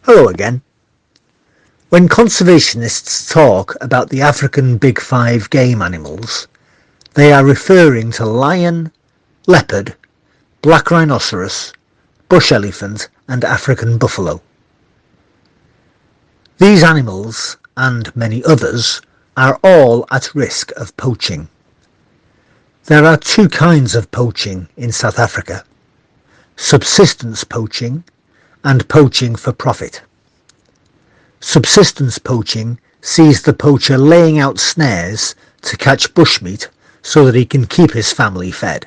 Hello again. When conservationists talk about the African Big Five game animals, they are referring to lion, leopard, black rhinoceros, bush elephant and African buffalo. These animals, and many others, are all at risk of poaching. There are two kinds of poaching in South Africa: subsistence poaching and poaching for profit. Subsistence poaching sees the poacher laying out snares to catch bushmeat so that he can keep his family fed.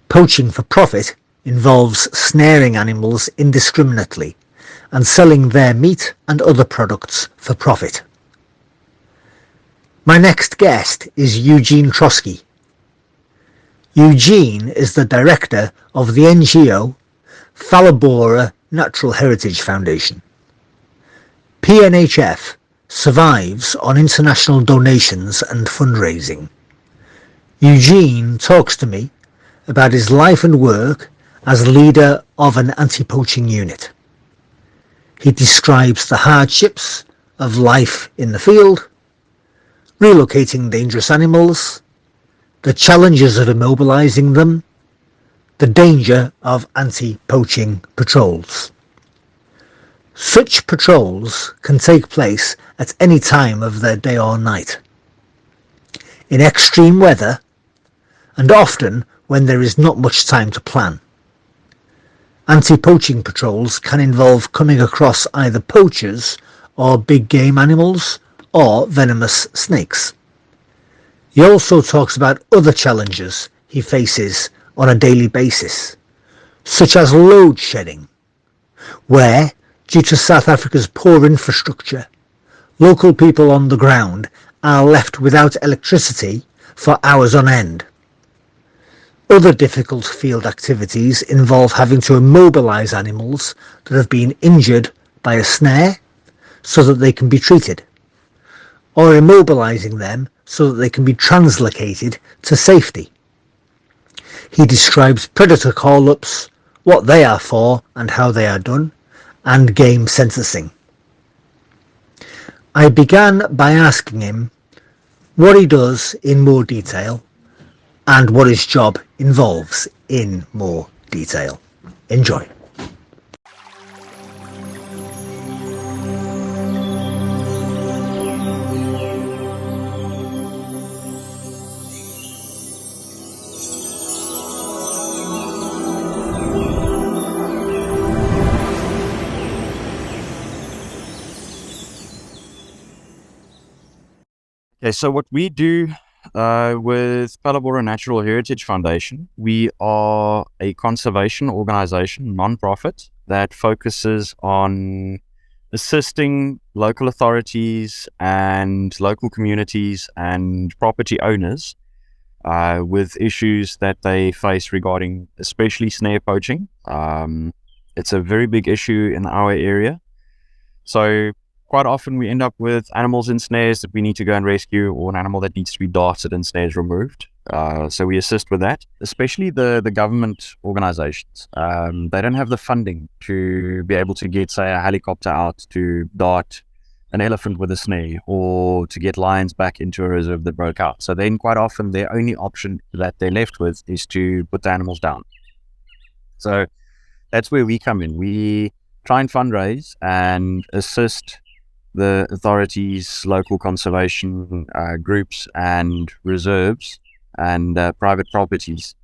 Poaching for profit involves snaring animals indiscriminately and selling their meat and other products for profit. My next guest is Eugene Troskie. Eugene is the director of the NGO Palabora Natural Heritage Foundation. PNHF survives on international donations and fundraising. Eugene talks to me about his life and work as leader of an anti-poaching unit. He describes the hardships of life in the field, relocating dangerous animals, the challenges of immobilizing them, the danger of anti-poaching patrols. Such patrols can take place at any time of the day or night, in extreme weather, and often when there is not much time to plan. Anti-poaching patrols can involve coming across either poachers or big game animals or venomous snakes. He also talks about other challenges he faces on a daily basis, such as load shedding, where, due to South Africa's poor infrastructure, local people on the ground are left without electricity for hours on end. Other difficult field activities involve having to immobilize animals that have been injured by a snare so that they can be treated, or immobilizing them so that they can be translocated to safety. He describes predator call-ups, what they are for and how they are done, and game sentencing. I began by asking him what he does in more detail and what his job involves in more detail. Enjoy. Okay, so what we do with Palabora Natural Heritage Foundation, we are a conservation organization, non-profit, that focuses on assisting local authorities and local communities and property owners with issues that they face regarding especially snare poaching. It's a very big issue in our area. So quite often we end up with animals in snares that we need to go and rescue, or an animal that needs to be darted and snares removed. So we assist with that, especially the government organizations. They don't have the funding to be able to get, say, a helicopter out to dart an elephant with a snare, or to get lions back into a reserve that broke out. So then quite often their only option that they're left with is to put the animals down. So that's where we come in. We try and fundraise and assist the authorities, local conservation groups and reserves and private properties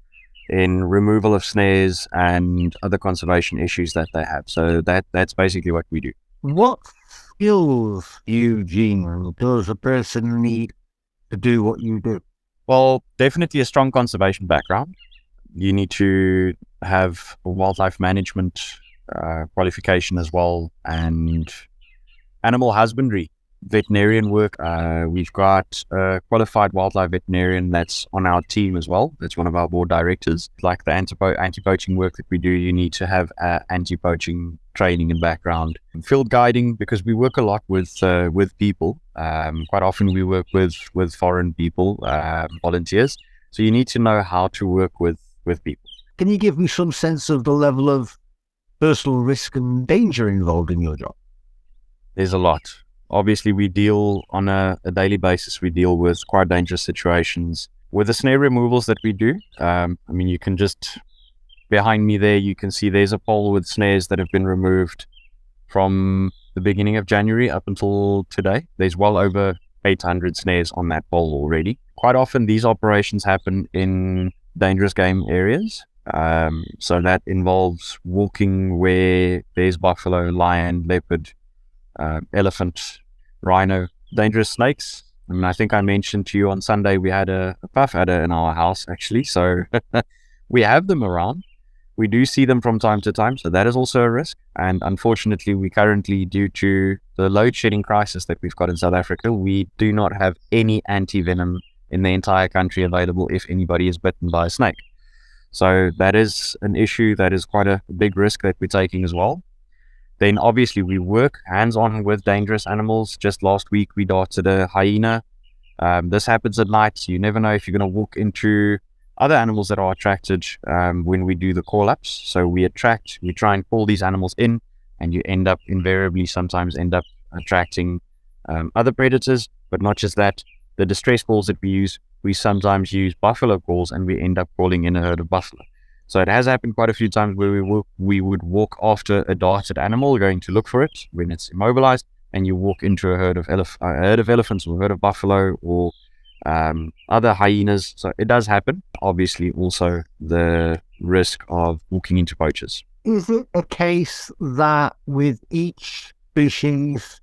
in removal of snares and other conservation issues that they have. So that's basically what we do. What skills, Eugene, does a person need to do what you do? Well, definitely a strong conservation background. You need to have a wildlife management qualification as well, and animal husbandry, veterinarian work. We've got a qualified wildlife veterinarian that's on our team as well. That's one of our board directors. Like the anti-poaching work that we do, you need to have anti-poaching training and background. Field guiding, because we work a lot with people. Quite often we work with foreign people, volunteers. So you need to know how to work with people. Can you give me some sense of the level of personal risk and danger involved in your job? There's a lot. Obviously, we deal on a daily basis. We deal with quite dangerous situations. With the snare removals that we do, you can just, behind me there, you can see there's a pole with snares that have been removed from the beginning of January up until today. There's well over 800 snares on that pole already. Quite often, these operations happen in dangerous game areas. So that involves walking where there's buffalo, lion, leopard, elephant, rhino, dangerous snakes. I think I mentioned to you on Sunday we had a puff adder in our house, actually. So we have them around. We do see them from time to time, so that is also a risk. And unfortunately, we currently, due to the load shedding crisis that we've got in South Africa, we do not have any anti-venom in the entire country available if anybody is bitten by a snake. So that is an issue, that is quite a big risk that we're taking as well. Then obviously we work hands-on with dangerous animals. Just last week we darted a hyena. This happens at night, so you never know if you're going to walk into other animals that are attracted when we do the call-ups. So we try and pull these animals in, and you invariably sometimes end up attracting other predators. But not just that, the distress calls that we sometimes use buffalo calls, and we end up calling in a herd of buffalo. So it has happened quite a few times where we would walk after a darted animal, going to look for it when it's immobilized, and you walk into a herd of elephants or a herd of buffalo or other hyenas. So it does happen. Obviously, also the risk of walking into poachers. Is it a case that with each species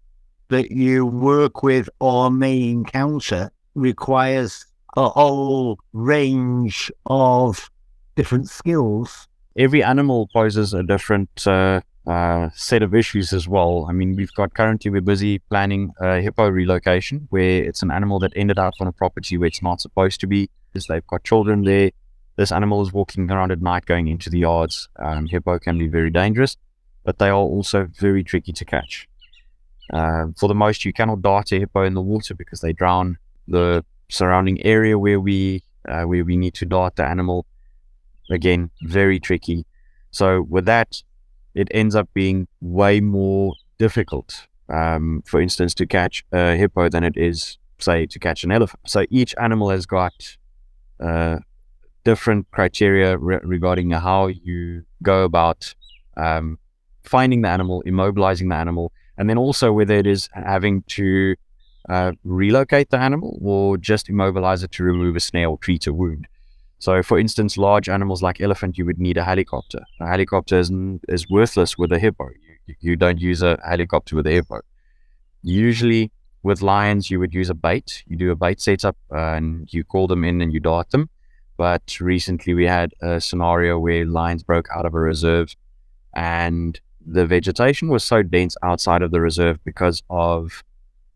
that you work with or may encounter requires a whole range of different skills? Every animal poses a different set of issues as well. We're busy planning a hippo relocation, where it's an animal that ended up on a property where it's not supposed to be. They've got children there. This animal is walking around at night going into the yards. Hippo can be very dangerous, but they are also very tricky to catch. For the most, you cannot dart a hippo in the water because they drown. The surrounding area where we need to dart the animal, again, very tricky. So with that, it ends up being way more difficult, for instance, to catch a hippo than it is, say, to catch an elephant. So each animal has got different criteria regarding how you go about finding the animal, immobilizing the animal, and then also whether it is having to relocate the animal or just immobilize it to remove a snare or treat a wound. So, for instance, large animals like elephant, you would need a helicopter. A helicopter is worthless with a hippo. You don't use a helicopter with a hippo. Usually, with lions, you would use a bait. You do a bait setup and you call them in and you dart them. But recently, we had a scenario where lions broke out of a reserve, and the vegetation was so dense outside of the reserve because of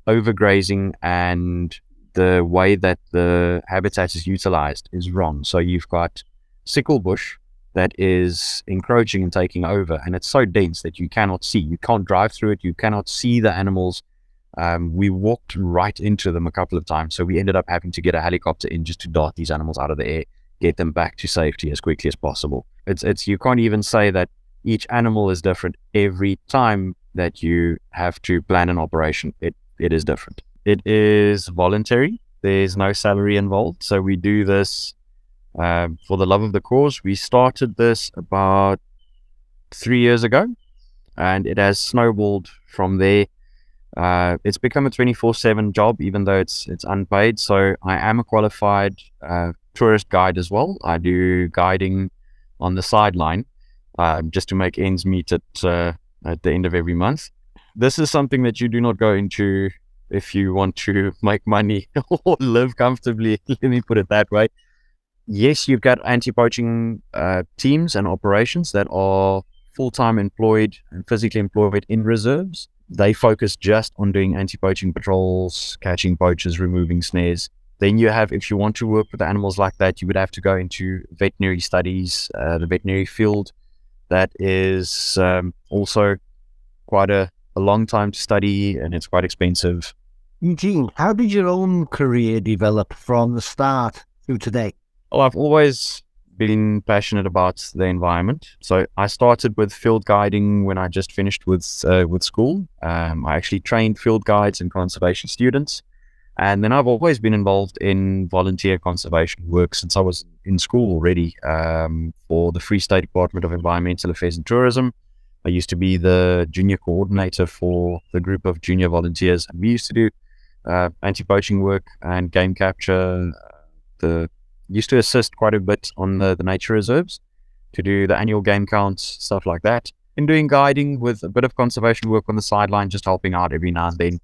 overgrazing, and the way that the habitat is utilized is wrong. So you've got sickle bush that is encroaching and taking over, and it's so dense that you cannot see. You can't drive through it. You cannot see the animals. We walked right into them a couple of times, so we ended up having to get a helicopter in just to dart these animals out of the air, get them back to safety as quickly as possible. It's you can't even say that each animal is different. Every time that you have to plan an operation, it is different. It is voluntary. There's no salary involved. So we do this for the love of the cause. We started this about 3 years ago, and it has snowballed from there. It's become a 24/7 job, even though it's unpaid. So I am a qualified tourist guide as well. I do guiding on the sideline just to make ends meet at the end of every month. This is something that you do not go into if you want to make money or live comfortably. Let me put it that way. Yes, you've got anti-poaching teams and operations that are full-time employed and physically employed in reserves. They focus just on doing anti-poaching patrols, catching poachers, removing snares. Then you have, if you want to work with animals like that, you would have to go into veterinary studies, the veterinary field. That is also quite a long time to study, and it's quite expensive. Eugene, how did your own career develop from the start through today? Well, I've always been passionate about the environment. So I started with field guiding when I just finished with school. I actually trained field guides and conservation students. And then I've always been involved in volunteer conservation work since I was in school already, for the Free State Department of Environmental Affairs and Tourism. I used to be the junior coordinator for the group of junior volunteers. And we used to do anti-poaching work and game capture. Used to assist quite a bit on the nature reserves to do the annual game counts, stuff like that. And doing guiding with a bit of conservation work on the sideline, just helping out every now and then.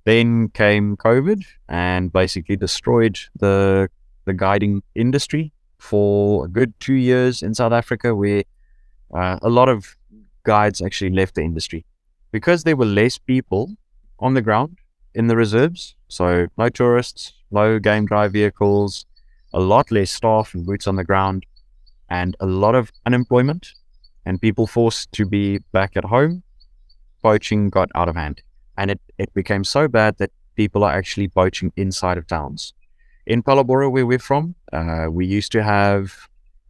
Then came COVID and basically destroyed the guiding industry for a good 2 years in South Africa, where a lot of guides actually left the industry because there were less people on the ground in the reserves. So no tourists, no game drive vehicles, a lot less staff and boots on the ground, and a lot of unemployment and people forced to be back at home. Poaching got out of hand. And it became so bad that people are actually poaching inside of towns. In Palabora, where we're from, we used to have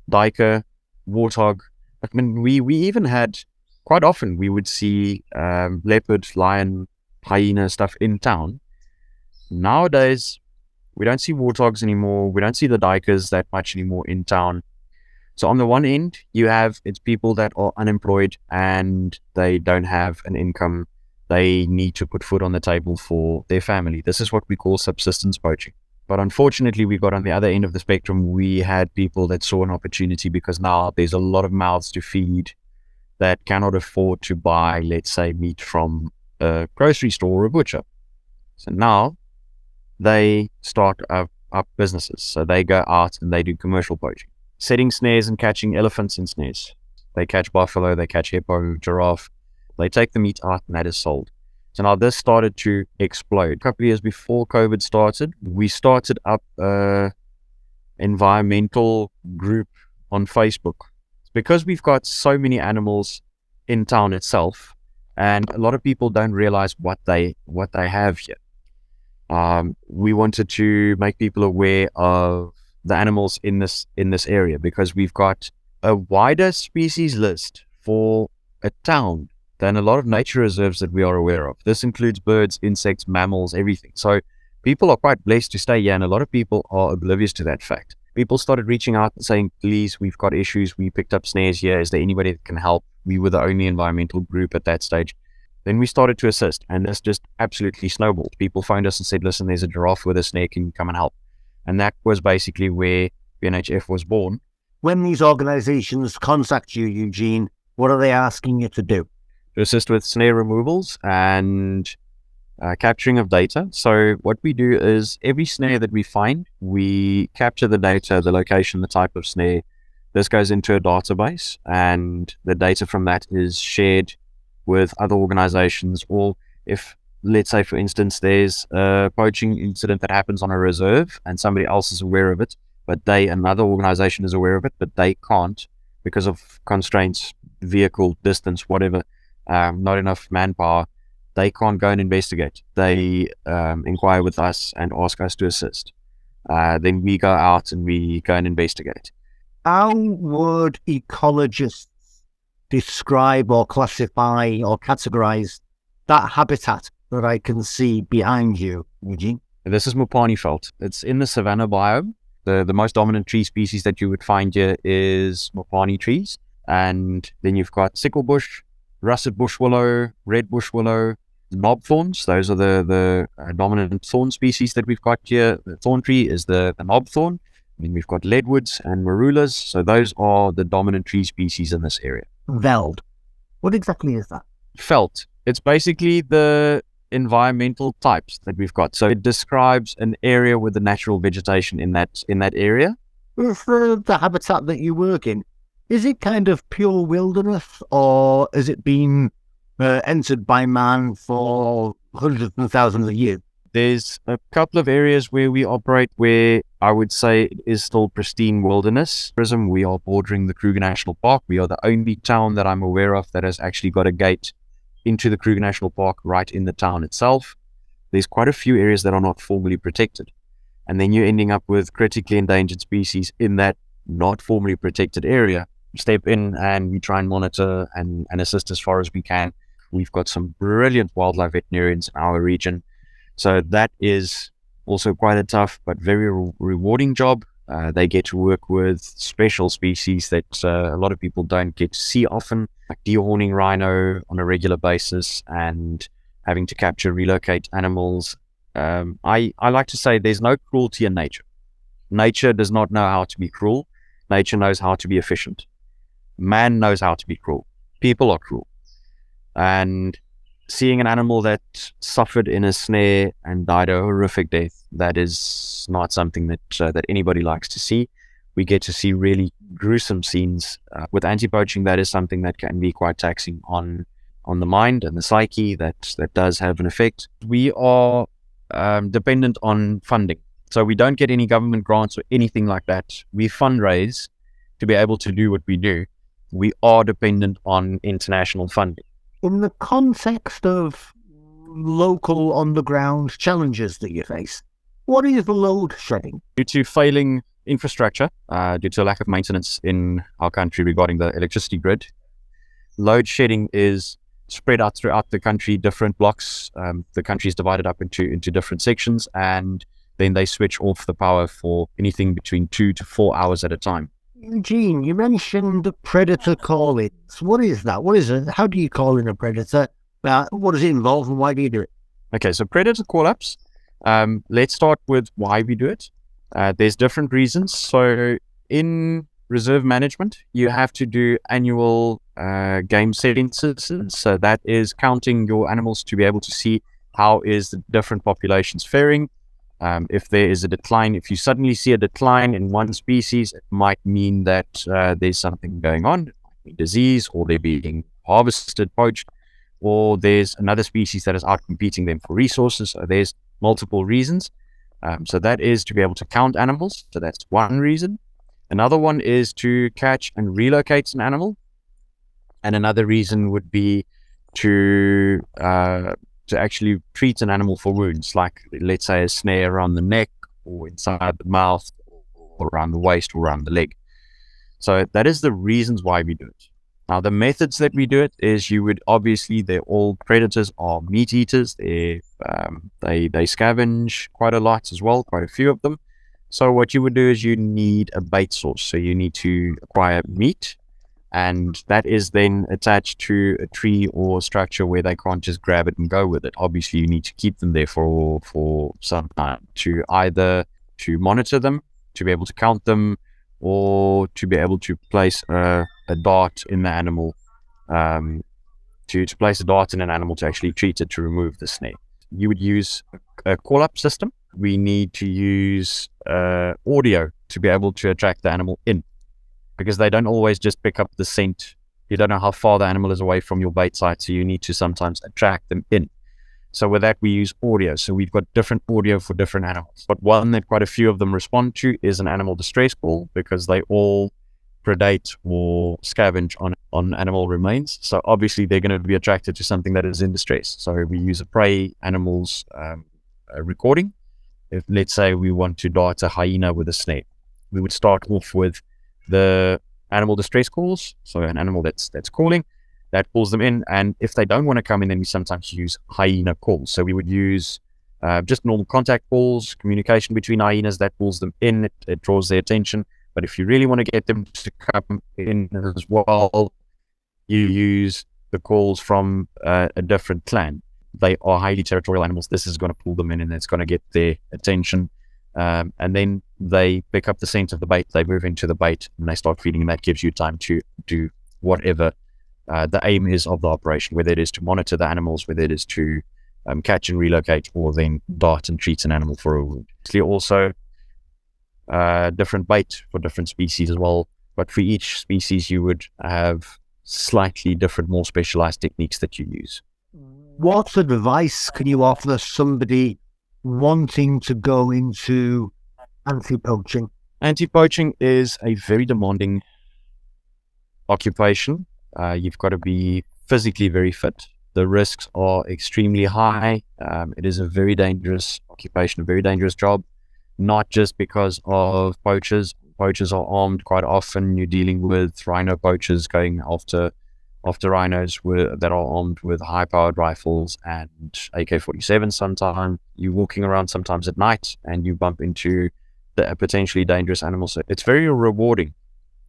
duiker, warthog. I mean, we even had, quite often, we would see leopard, lion, hyena stuff in town. Nowadays, we don't see warthogs anymore. We don't see the duikers that much anymore in town. So on the one end, it's people that are unemployed and they don't have an income. They need to put food on the table for their family. This is what we call subsistence poaching. But unfortunately, we got on the other end of the spectrum. We had people that saw an opportunity because now there's a lot of mouths to feed that cannot afford to buy, let's say, meat from a grocery store or a butcher. So now they start up businesses. So they go out and they do commercial poaching, setting snares and catching elephants in snares. They catch buffalo, they catch hippo, giraffe. They take the meat out and that is sold. So now this started to explode. A couple of years before COVID started, we started up an environmental group on Facebook. Because we've got so many animals in town itself, and a lot of people don't realize what they have here. We wanted to make people aware of the animals in this area because we've got a wider species list for a town than a lot of nature reserves that we are aware of. This includes birds, insects, mammals, everything. So people are quite blessed to stay here, and a lot of people are oblivious to that fact. People started reaching out and saying, please, we've got issues. We picked up snares here. Is there anybody that can help? We were the only environmental group at that stage. Then we started to assist, and this just absolutely snowballed. People phoned us and said, listen, there's a giraffe with a snare. Can you come and help? And that was basically where BNHF was born. When these organizations contact you, Eugene, what are they asking you to do? To assist with snare removals and capturing of data. So what we do is every snare that we find, we capture the data, the location, the type of snare. This goes into a database, and the data from that is shared with other organizations. Or if, let's say, for instance, there's a poaching incident that happens on a reserve and somebody else is aware of it, but another organization is aware of it, but they can't because of constraints, vehicle, distance, whatever, not enough manpower, they can't go and investigate. They inquire with us and ask us to assist. Then we go out and we go and investigate. How would ecologists describe or classify or categorize that habitat that I can see behind you, Eugene? This is Mopani Veld. It's in the savanna biome. The most dominant tree species that you would find here is Mopani trees. And then you've got sickle bush, russet bush willow, red bush willow, knob thorns. Those are the dominant thorn species that we've got here. The thorn tree is the knob thorn. And then we've got leadwoods and marulas. So those are the dominant tree species in this area. Veld. What exactly is that? Veld. It's basically the environmental types that we've got. So it describes an area with the natural vegetation in that area. For the habitat that you work in, is it kind of pure wilderness, or has it been entered by man for hundreds and thousands of years? There's a couple of areas where we operate where I would say it is still pristine wilderness. We are bordering the Kruger National Park. We are the only town that I'm aware of that has actually got a gate into the Kruger National Park right in the town itself. There's quite a few areas that are not formally protected. And then you're ending up with critically endangered species in that not formally protected area, step in and we try and monitor and assist as far as we can. We've got some brilliant wildlife veterinarians in our region. So that is also quite a tough but very rewarding job. They get to work with special species that a lot of people don't get to see often, like dehorning rhino on a regular basis and having to capture, relocate animals. I like to say there's no cruelty in nature. Nature does not know how to be cruel. Nature knows how to be efficient. Man knows how to be cruel. People are cruel. And seeing an animal that suffered in a snare and died a horrific death, that is not something that that anybody likes to see. We get to see really gruesome scenes. With anti-poaching, that is something that can be quite taxing on the mind and the psyche. That does have an effect. We are dependent on funding. So we don't get any government grants or anything like that. We fundraise to be able to do what we do. We are dependent on international funding. In the context of local on-the-ground challenges that you face, what is load shedding? Due to failing infrastructure, due to a lack of maintenance in our country regarding the electricity grid, load shedding is spread out throughout the country, different blocks. The country is divided up into different sections, and then they switch off the power for anything between 2 to 4 hours at a time. Eugene, you mentioned predator call-ins. What is that? What is it? How do you call in a predator? What does it involve and why do you do it? Okay, so predator call-ups. Let's start with why we do it. There's different reasons. So in reserve management, you have to do annual game censuses. So that is counting your animals to be able to see how is the different populations faring. If there is a decline, if you suddenly see a decline in one species, it might mean that there's something going on, it might be disease, or they're being harvested, poached, or there's another species that is out competing them for resources. So there's multiple reasons. So that is to be able to count animals. So that's one reason. Another one is to catch and relocate an animal. And another reason would be to actually treat an animal for wounds, like let's say a snare around the neck or inside the mouth or around the waist or around the leg. So that is the reasons why we do it. Now, the methods that we do it is they're all predators are meat eaters. They scavenge quite a lot as well, quite a few of them. So what you would do is you need a bait source. So you need to acquire meat, and that is then attached to a tree or structure where they can't just grab it and go with it. Obviously, you need to keep them there for some time to either to monitor them, to be able to count them, or to be able to place a dart in the animal, to place a dart in an animal to actually treat it to remove the snare. You would use a call-up system. We need to use audio to be able to attract the animal in, because they don't always just pick up the scent. You don't know how far the animal is away from your bait site, so you need to sometimes attract them in. So with that, we use audio. So we've got different audio for different animals. But one that quite a few of them respond to is an animal distress call, because they all predate or scavenge on animal remains. So obviously they're going to be attracted to something that is in distress. So we use a prey animal's recording. If let's say we want to dart a hyena with a snare, we would start off with the animal distress calls. So an animal that's calling, that pulls them in. And if they don't want to come in, then we sometimes use hyena calls. So we would use just normal contact calls, communication between hyenas, that pulls them in, it draws their attention. But if you really want to get them to come in as well, you use the calls from a different clan. They are highly territorial animals. This is going to pull them in and it's going to get their attention. And then they pick up the scent of the bait, they move into the bait and they start feeding, and that gives you time to do whatever the aim is of the operation, whether it is to monitor the animals, whether it is to catch and relocate, or then dart and treat an animal for a wound. Also, different bait for different species as well, but for each species you would have slightly different, more specialized techniques that you use. What advice can you offer somebody wanting to go into anti-poaching? Anti-poaching is a very demanding occupation. You've got to be physically very fit. The risks are extremely high. It is a very dangerous occupation, a very dangerous job, not just because of poachers, poachers are armed quite often. You're dealing with rhino poachers going after rhinos that are armed with high-powered rifles and AK-47. Sometimes you're walking around sometimes at night and you bump into the potentially dangerous animals. So it's very rewarding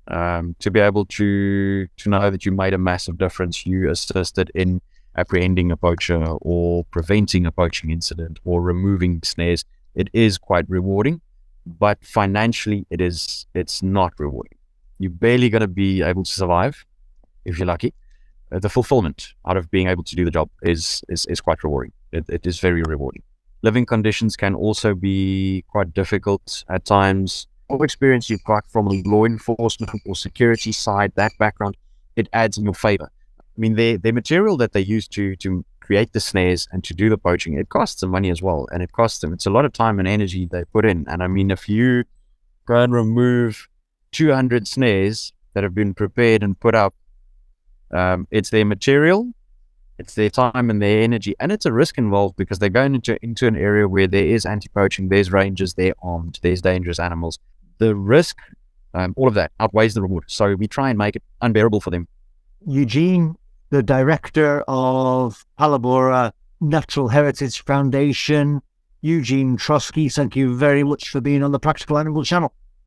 to be able to know that you made a massive difference. You assisted in apprehending a poacher or preventing a poaching incident or removing snares. It is quite rewarding, but financially it's not rewarding. You're barely going to be able to survive if you're lucky. The fulfillment out of being able to do the job is quite rewarding. It is very rewarding. Living conditions can also be quite difficult at times. What experience you've got from a law enforcement or security side, that background, it adds in your favor. I mean, the material that they use to create the snares and to do the poaching, it costs them money as well. And it costs them, it's a lot of time and energy they put in. And I mean, if you go and remove 200 snares that have been prepared and put up, it's their material, it's their time and their energy, and it's a risk involved because they're going into an area where there is anti-poaching, there's rangers, they're armed, there's dangerous animals. The risk, all of that outweighs the reward. So we try and make it unbearable for them. Eugene, the director of Palabora Natural Heritage Foundation, Eugene Troskie, thank you very much for being on the Practical Animal channel.